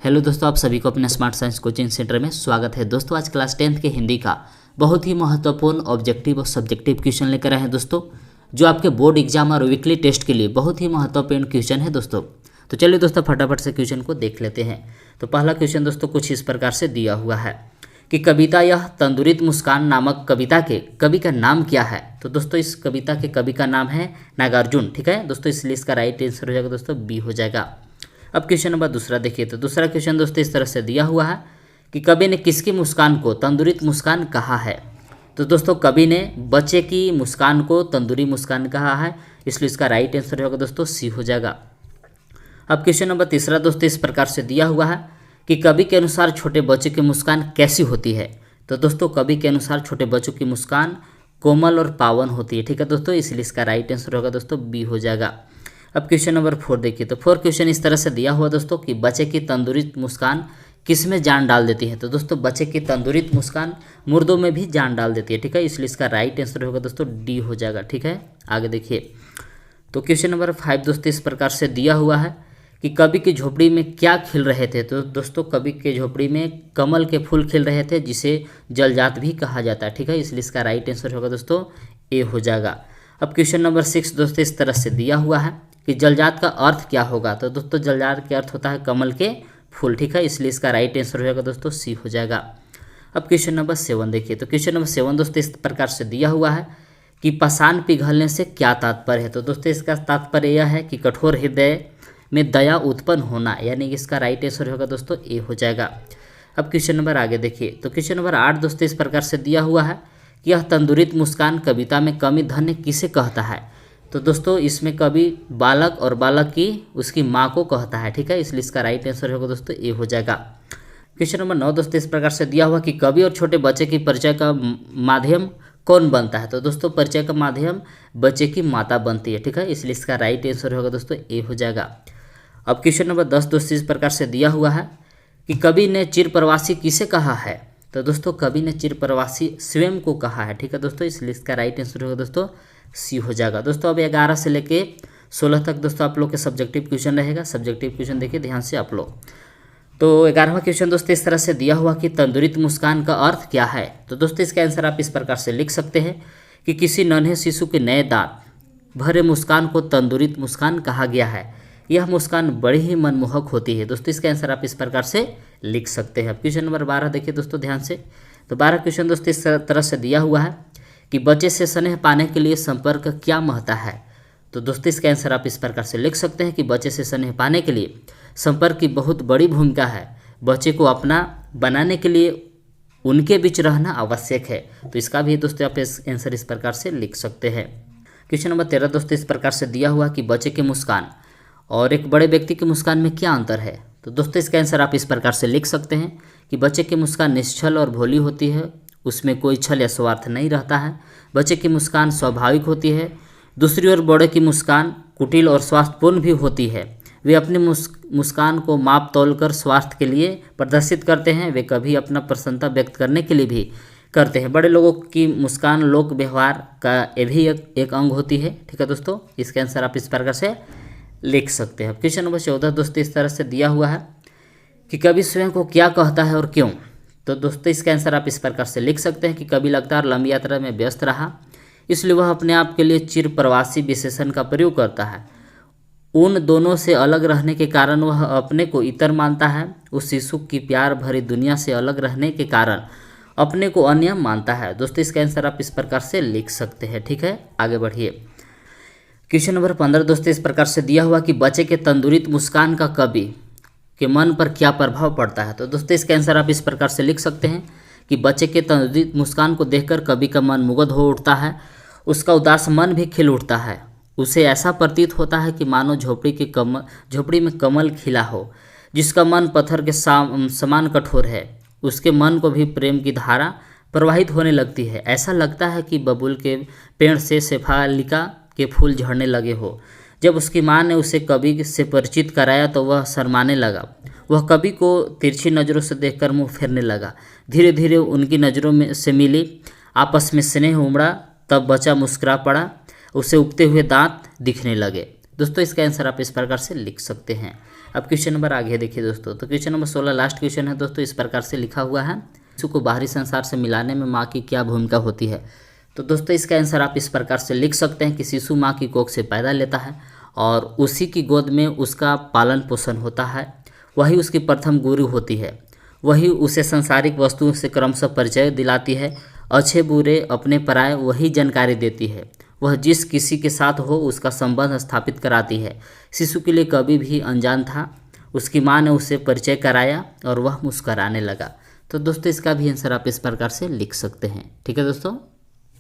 Hello दोस्तों, आप सभी को अपने स्मार्ट साइंस कोचिंग सेंटर में स्वागत है। दोस्तों आज क्लास 10th के हिंदी का बहुत ही महत्वपूर्ण ऑब्जेक्टिव और सब्जेक्टिव क्वेश्चन लेकर आए हैं दोस्तों, जो आपके बोर्ड एग्जाम और वीकली टेस्ट के लिए बहुत ही महत्वपूर्ण क्वेश्चन है दोस्तों। तो चलिए दोस्तों फटाफट से क्वेश्चन को देख लेते हैं। तो पहला क्वेश्चन दोस्तों कुछ इस प्रकार से दिया हुआ है कि कविता यह तंदुरित मुस्कान नामक कविता के कवि का नाम क्या है। तो दोस्तों इस कविता के कवि का नाम है नागार्जुन। ठीक है दोस्तों, इसलिए इसका राइट आंसर हो जाएगा दोस्तों बी हो जाएगा। अब क्वेश्चन नंबर दूसरा देखिए। तो दूसरा क्वेश्चन दोस्तों इस तरह से दिया हुआ है कि कवि ने किसकी मुस्कान को तंदुरित मुस्कान कहा है। तो दोस्तों कवि ने बच्चे की मुस्कान को तंदूरी मुस्कान कहा है, इसलिए इसका राइट आंसर होगा दोस्तों सी हो जाएगा। अब क्वेश्चन नंबर तीसरा दोस्तों इस प्रकार से दिया हुआ है कि कवि के अनुसार छोटे बच्चे की मुस्कान कैसी होती है। तो दोस्तों कवि के अनुसार छोटे बच्चों की मुस्कान कोमल और पावन होती है। ठीक है दोस्तों, इसलिए इसका राइट आंसर होगा दोस्तों बी हो जाएगा। अब क्वेश्चन नंबर 4 देखिए। तो 4 क्वेश्चन इस तरह से दिया हुआ दोस्तों कि बच्चे की तंदुरित मुस्कान किस में जान डाल देती है। तो दोस्तों बच्चे की तंदुरित मुस्कान मुर्दों में भी जान डाल देती है। ठीक है, इसलिए इसका राइट आंसर होगा दोस्तों डी हो जाएगा। ठीक है, आगे देखिए। तो क्वेश्चन नंबर 5 दोस्तों इस प्रकार से दिया हुआ है कि कवि की झोपड़ी में क्या खिल रहे थे। तो दोस्तों कवि के झोपड़ी में कमल के फूल खिल रहे थे, जिसे जलजात भी कहा जाता है। ठीक है, इसलिए इसका राइट आंसर होगा दोस्तों ए हो जाएगा। अब क्वेश्चन नंबर 6 दोस्तों इस तरह से दिया हुआ है कि जलजात का अर्थ क्या होगा। तो दोस्तों जलजात के अर्थ होता है कमल के फूल। ठीक है, इसलिए इसका राइट आंसर होगा दोस्तों सी हो जाएगा। अब क्वेश्चन नंबर 7 देखिए। तो क्वेश्चन नंबर 7 दोस्तों इस प्रकार से दिया हुआ है कि पाषाण पिघलने से क्या तात्पर्य है। तो दोस्तों इसका तात्पर्य यह है कि कठोर हृदय में दया उत्पन्न होना, यानी कि इसका राइट आंसर होगा दोस्तों ए हो जाएगा। अब क्वेश्चन नंबर आगे देखिए। तो क्वेश्चन नंबर 8 दोस्तों इस प्रकार से दिया हुआ है कि यह तंदुरित मुस्कान कविता में कवि धन्य किसे कहता है। तो दोस्तों इसमें कवि बालक और बालक की उसकी माँ को कहता है। ठीक है, इसलिए इसका राइट आंसर होगा दोस्तों ए हो जाएगा। क्वेश्चन नंबर 9 दोस्तों इस प्रकार से दिया हुआ कि कवि और छोटे बच्चे की परिचय का माध्यम कौन बनता है। तो दोस्तों परिचय का माध्यम बच्चे की माता बनती है। ठीक है, इसलिए इसका राइट आंसर होगा दोस्तों ए हो जाएगा। अब क्वेश्चन नंबर 10 दोस्तों इस प्रकार से दिया हुआ है कि कवि ने चिर प्रवासी किसे कहा है। तो दोस्तों कवि ने चिर प्रवासी स्वयं को कहा है। ठीक है दोस्तों, इसलिए इसका राइट आंसर होगा दोस्तों सी हो जाएगा। दोस्तों अब 11 से लेके 16 तक दोस्तों आप लोग के सब्जेक्टिव क्वेश्चन रहेगा। सब्जेक्टिव क्वेश्चन देखिए ध्यान से आप लोग। तो 11वां क्वेश्चन दोस्तों इस तरह से दिया हुआ कि तंदुरित मुस्कान का अर्थ क्या है। तो दोस्तों इसका आंसर आप इस प्रकार से लिख सकते हैं कि किसी नन्हे शिशु के नए दांत भरे मुस्कान को तंदुरित मुस्कान कहा गया है। यह मुस्कान बड़ी ही मनमोहक होती है। दोस्तों इसका आंसर आप इस प्रकार से लिख सकते हैं। क्वेश्चन नंबर 12 देखिए दोस्तों ध्यान से। तो 12 क्वेश्चन दोस्तों इस तरह से दिया हुआ है कि बच्चे से स्नेह पाने के लिए संपर्क क्या महत्ता है। तो दोस्तों इसका आंसर आप इस प्रकार से लिख सकते हैं कि बच्चे से स्नेह पाने के लिए संपर्क की बहुत बड़ी भूमिका है। बच्चे को अपना बनाने के लिए उनके बीच रहना आवश्यक है। तो इसका भी दोस्तों आप आंसर इस प्रकार से लिख सकते हैं। क्वेश्चन नंबर 13 दोस्तों इस प्रकार से दिया हुआ कि बच्चे की मुस्कान और एक बड़े व्यक्ति की मुस्कान में क्या अंतर है। तो दोस्तों इसका आंसर आप इस प्रकार से लिख सकते हैं कि बच्चे की मुस्कान निश्चल और भोली होती है, उसमें कोई छल या स्वार्थ नहीं रहता है। बच्चे की मुस्कान स्वाभाविक होती है। दूसरी ओर बड़े की मुस्कान कुटिल और स्वार्थपूर्ण भी होती है। वे अपनी मुस्कान को माप तोल कर स्वार्थ के लिए प्रदर्शित करते हैं। वे कभी अपना प्रसन्नता व्यक्त करने के लिए भी करते हैं। बड़े लोगों की मुस्कान लोक व्यवहार का ये भी एक अंग होती है। ठीक है दोस्तों, इसका आंसर आप इस प्रकार से लिख सकते हैं। क्वेश्चन नंबर 14 दोस्तों इस तरह से दिया हुआ है कि कवि स्वयं को क्या कहता है और क्यों। तो दोस्तों इसका आंसर आप इस प्रकार से लिख सकते हैं कि कवि लगातार लंबी यात्रा में व्यस्त रहा, इसलिए वह अपने आप के लिए चिर प्रवासी विशेषण का प्रयोग करता है। उन दोनों से अलग रहने के कारण वह अपने को इतर मानता है। उस शिशु की प्यार भरी दुनिया से अलग रहने के कारण अपने को अन्य मानता है। दोस्तों इसका आंसर आप इस प्रकार से लिख सकते हैं। ठीक है, आगे बढ़िए। क्वेश्चन नंबर 15 दोस्तों इस प्रकार से दिया हुआ कि बच्चे के तंदुरित मुस्कान का कवि के मन पर क्या प्रभाव पड़ता है। तो दोस्तों इसका आंसर आप इस प्रकार से लिख सकते हैं कि बच्चे के तंदुरित मुस्कान को देखकर कवि का मन मुग्ध हो उठता है। उसका उदास मन भी खिल उठता है। उसे ऐसा प्रतीत होता है कि मानो झोपड़ी में कमल खिला हो। जिसका मन पत्थर के समान कठोर है, उसके मन को भी प्रेम की धारा प्रवाहित होने लगती है। ऐसा लगता है कि बबूल के पेड़ से शेफालिका के फूल झड़ने लगे हो। जब उसकी माँ ने उसे कवि से परिचित कराया तो वह शर्माने लगा। वह कवि को तिरछी नज़रों से देखकर मुंह फेरने लगा। धीरे धीरे उनकी नज़रों में से मिली, आपस में स्नेह उमड़ा। तब बच्चा मुस्कुरा पड़ा, उसे उगते हुए दांत दिखने लगे। दोस्तों इसका आंसर आप इस प्रकार से लिख सकते हैं। अब क्वेश्चन नंबर आगे देखिए दोस्तों, तो क्वेश्चन नंबर 16 लास्ट क्वेश्चन है दोस्तों, इस प्रकार से लिखा हुआ है, शिशु को बाहरी संसार से मिलाने में माँ की क्या भूमिका होती है। तो दोस्तों इसका आंसर आप इस प्रकार से लिख सकते हैं कि शिशु माँ की कोख से पैदा लेता है और उसी की गोद में उसका पालन पोषण होता है, वही उसकी प्रथम गुरु होती है, वही उसे सांसारिक वस्तुओं से क्रमशः परिचय दिलाती है, अच्छे बुरे अपने पराये वही जानकारी देती है, वह जिस किसी के साथ हो उसका संबंध स्थापित कराती है। शिशु के लिए कभी भी अनजान था, उसकी माँ ने उसे परिचय कराया और वह मुस्कराने लगा। तो दोस्तों इसका भी आंसर आप इस प्रकार से लिख सकते हैं। ठीक है दोस्तों।